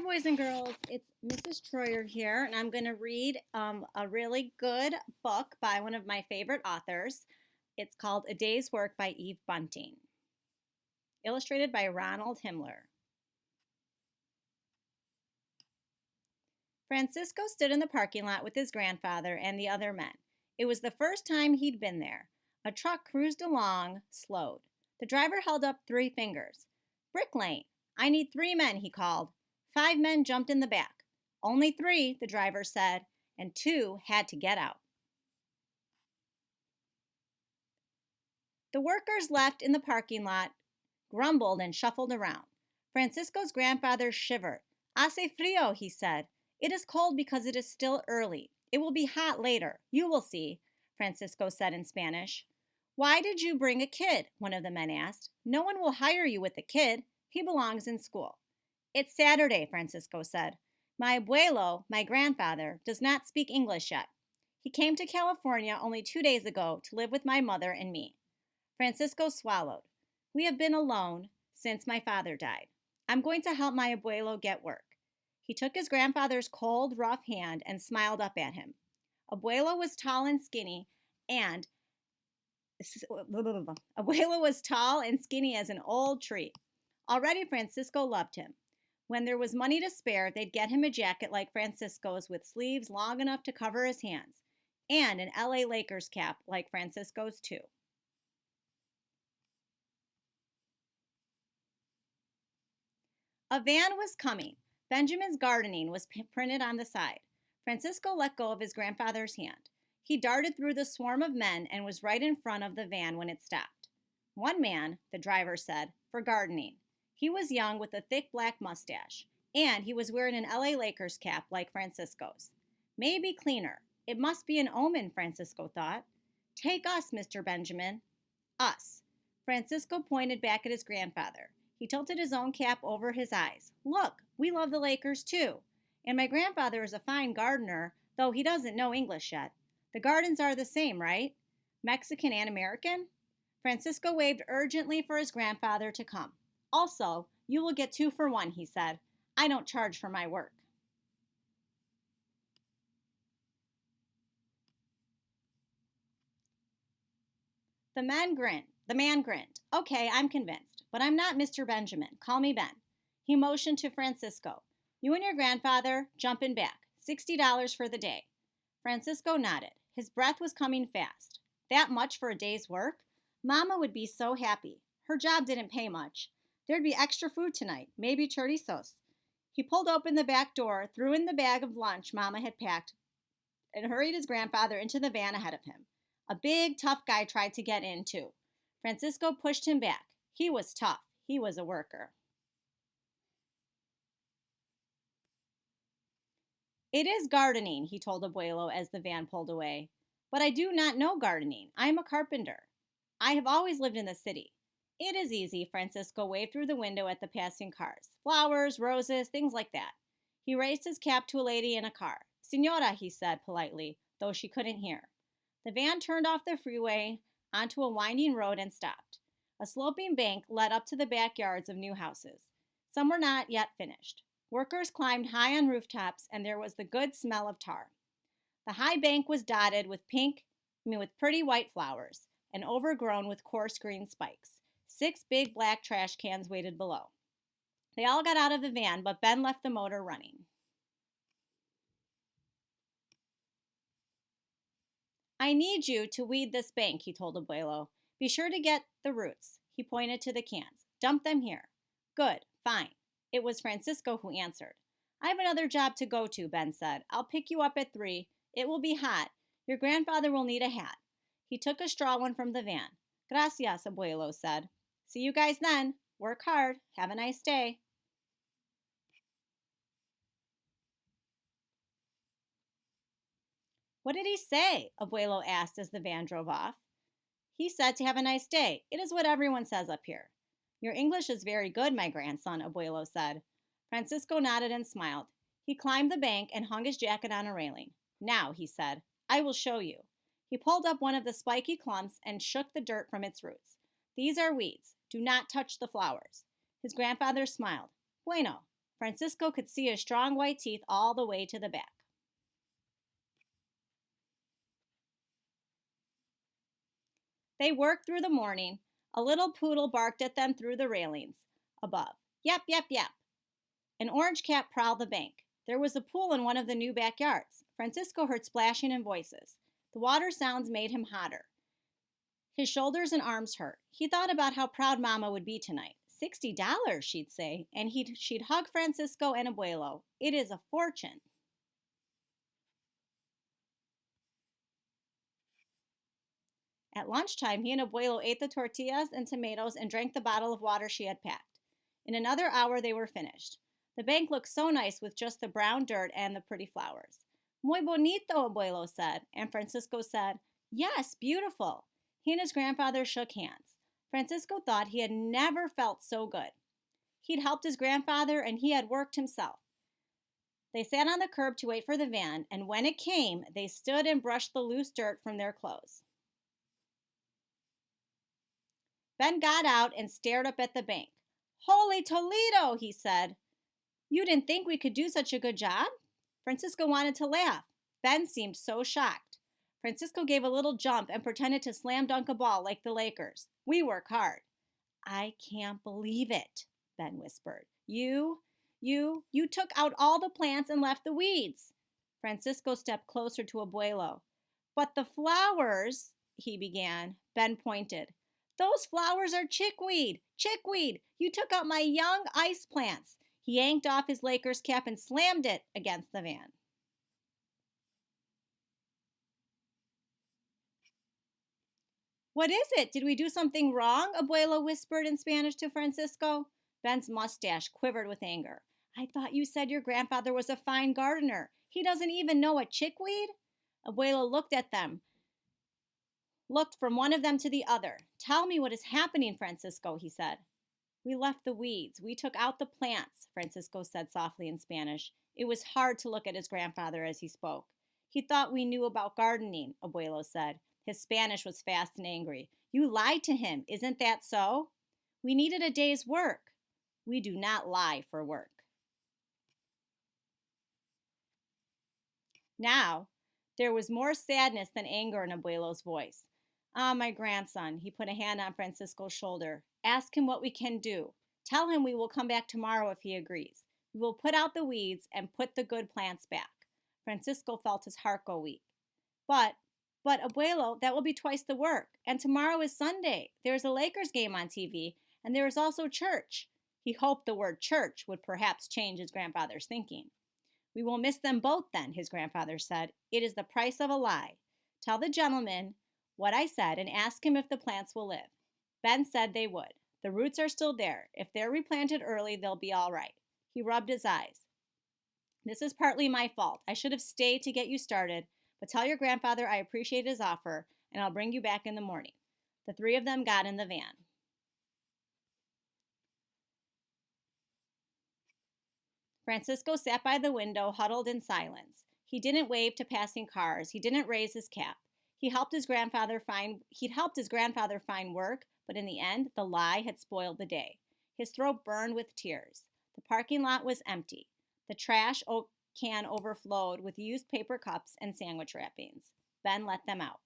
boys and girls. It's Mrs. Troyer here, and I'm going to read a really good book by one of my favorite authors. It's called A Day's Work by Eve Bunting, illustrated by Ronald Himmler. Francisco stood in the parking lot with his grandfather and the other men. It was the first time he'd been there. A truck cruised along, slowed. The driver held up 3 fingers. "Brick Lane. I need 3 men," he called. 5 men jumped in the back. "Only 3, the driver said, and 2 had to get out. The workers left in the parking lot, grumbled, and shuffled around. Francisco's grandfather shivered. "Hace frio," he said. "It is cold because it is still early. It will be hot later. You will see," Francisco said in Spanish. "Why did you bring a kid?" one of the men asked. "No one will hire you with a kid. He belongs in school." "It's Saturday," Francisco said. "My abuelo, my grandfather, does not speak English yet. He came to California only 2 days ago to live with my mother and me." Francisco swallowed. "We have been alone since my father died. I'm going to help my abuelo get work." He took his grandfather's cold, rough hand and smiled up at him. Abuelo was tall and skinny and Abuelo was tall and skinny as an old tree. Already Francisco loved him. When there was money to spare, they'd get him a jacket like Francisco's with sleeves long enough to cover his hands, and an LA Lakers cap like Francisco's too. A van was coming. Benjamin's gardening was printed on the side. Francisco let go of his grandfather's hand. He darted through the swarm of men and was right in front of the van when it stopped. "One man," the driver said, "for gardening." He was young with a thick black mustache, and he was wearing an LA Lakers cap like Francisco's. Maybe cleaner. It must be an omen, Francisco thought. "Take us, Mr. Benjamin." "Us." Francisco pointed back at his grandfather. He tilted his own cap over his eyes. "Look, we love the Lakers too. And my grandfather is a fine gardener, though he doesn't know English yet. The gardens are the same, right? Mexican and American?" Francisco waved urgently for his grandfather to come. "Also, you will get 2 for 1, he said. "I don't charge for my work." The man grinned. "Okay, I'm convinced. But I'm not Mr. Benjamin. Call me Ben." He motioned to Francisco. "You and your grandfather jump in back. $60 for the day." Francisco nodded. His breath was coming fast. That much for a day's work? Mama would be so happy. Her job didn't pay much. There'd be extra food tonight, maybe chorizos. He pulled open the back door, threw in the bag of lunch Mama had packed, and hurried his grandfather into the van ahead of him. A big, tough guy tried to get in, too. Francisco pushed him back. He was tough. He was a worker. "It is gardening," he told Abuelo as the van pulled away. "But I do not know gardening. I am a carpenter. I have always lived in the city." "It is easy," Francisco waved through the window at the passing cars. "Flowers, roses, things like that." He raised his cap to a lady in a car. "Señora," he said politely, though she couldn't hear. The van turned off the freeway onto a winding road and stopped. A sloping bank led up to the backyards of new houses. Some were not yet finished. Workers climbed high on rooftops, and there was the good smell of tar. The high bank was dotted with pretty white flowers, and overgrown with coarse green spikes. 6 big black trash cans waited below. They all got out of the van, but Ben left the motor running. "I need you to weed this bank," he told Abuelo. "Be sure to get the roots." He pointed to the cans. "Dump them here." "Good, fine." It was Francisco who answered. "I have another job to go to," Ben said. "I'll pick you up at 3. It will be hot. Your grandfather will need a hat." He took a straw one from the van. "Gracias," Abuelo said. "See you guys then. Work hard. Have a nice day." "What did he say?" Abuelo asked as the van drove off. "He said to have a nice day. It is what everyone says up here." "Your English is very good, my grandson," Abuelo said. Francisco nodded and smiled. He climbed the bank and hung his jacket on a railing. "Now," he said, "I will show you." He pulled up one of the spiky clumps and shook the dirt from its roots. "These are weeds. Do not touch the flowers." His grandfather smiled. "Bueno." Francisco could see his strong white teeth all the way to the back. They worked through the morning. A little poodle barked at them through the railings above. Yap, yap, yap. An orange cat prowled the bank. There was a pool in one of the new backyards. Francisco heard splashing and voices. The water sounds made him hotter. His shoulders and arms hurt. He thought about how proud Mama would be tonight. $60, she'd say, and she'd hug Francisco and Abuelo. It is a fortune. At lunchtime, he and Abuelo ate the tortillas and tomatoes and drank the bottle of water she had packed. In another hour, they were finished. The bank looked so nice with just the brown dirt and the pretty flowers. Muy bonito, Abuelo said, and Francisco said, yes, beautiful. He and his grandfather shook hands. Francisco thought he had never felt so good. He'd helped his grandfather and he had worked himself. They sat on the curb to wait for the van, and when it came, they stood and brushed the loose dirt from their clothes. Ben got out and stared up at the bank. Holy Toledo, he said. You didn't think we could do such a good job? Francisco wanted to laugh. Ben seemed so shocked. Francisco gave a little jump and pretended to slam dunk a ball like the Lakers. We work hard. I can't believe it, Ben whispered. You took out all the plants and left the weeds. Francisco stepped closer to Abuelo. But the flowers, he began. Ben pointed. Those flowers are chickweed. Chickweed! You took out my young ice plants. He yanked off his Lakers cap and slammed it against the van. What is it? Did we do something wrong? Abuelo whispered in Spanish to Francisco. Ben's mustache quivered with anger. I thought you said your grandfather was a fine gardener. He doesn't even know a chickweed? Abuelo looked from one of them to the other. Tell me what is happening, Francisco, he said. We left the weeds. We took out the plants, Francisco said softly in Spanish. It was hard to look at his grandfather as he spoke. He thought we knew about gardening, Abuelo said. His Spanish was fast and angry. You lied to him, isn't that so? We needed a day's work. We do not lie for work. Now, there was more sadness than anger in Abuelo's voice. Ah, my grandson, he put a hand on Francisco's shoulder. Ask him what we can do. Tell him we will come back tomorrow if he agrees. We will put out the weeds and put the good plants back. Francisco felt his heart go weak. But Abuelo, that will be twice the work. And tomorrow is Sunday. There is a Lakers game on TV, and there is also church. He hoped the word church would perhaps change his grandfather's thinking. We will miss them both then, his grandfather said. It is the price of a lie. Tell the gentleman what I said and ask him if the plants will live. Ben said they would. The roots are still there. If they're replanted early, they'll be all right. He rubbed his eyes. This is partly my fault. I should have stayed to get you started, but tell your grandfather I appreciate his offer, and I'll bring you back in the morning. The three of them got in the van. Francisco sat by the window, huddled in silence. He didn't wave to passing cars. He didn't raise his cap. He'd helped his grandfather find work, but in the end, the lie had spoiled the day. His throat burned with tears. The parking lot was empty. The trash can overflowed with used paper cups and sandwich wrappings. Ben let them out.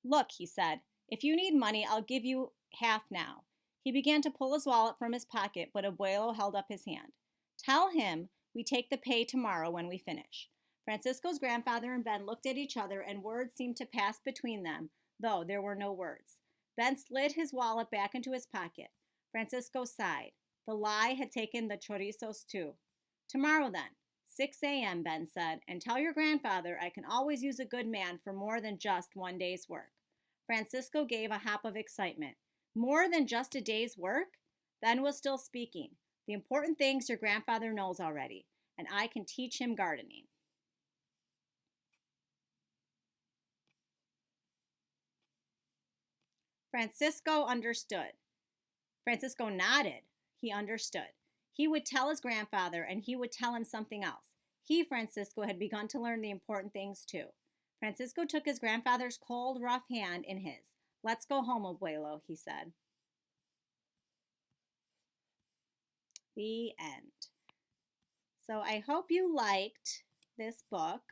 Look, he said, if you need money, I'll give you half now. He began to pull his wallet from his pocket, but Abuelo held up his hand. Tell him we take the pay tomorrow when we finish. Francisco's grandfather and Ben looked at each other, and words seemed to pass between them, though there were no words. Ben slid his wallet back into his pocket. Francisco sighed. The lie had taken the chorizos too. Tomorrow then, 6 a.m., Ben said, and tell your grandfather I can always use a good man for more than just one day's work. Francisco gave a hop of excitement. More than just a day's work? Ben was still speaking. The important things your grandfather knows already, and I can teach him gardening. Francisco understood. Francisco nodded. He understood. He would tell his grandfather, and he would tell him something else. He, Francisco, had begun to learn the important things too. Francisco took his grandfather's cold, rough hand in his. Let's go home, Abuelo, he said. The end. So I hope you liked this book.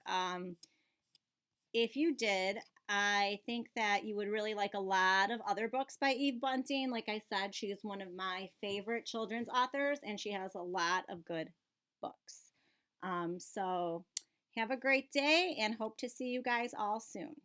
If you did, I think that you would really like a lot of other books by Eve Bunting. Like I said, she is one of my favorite children's authors, and she has a lot of good books. So have a great day, and hope to see you guys all soon.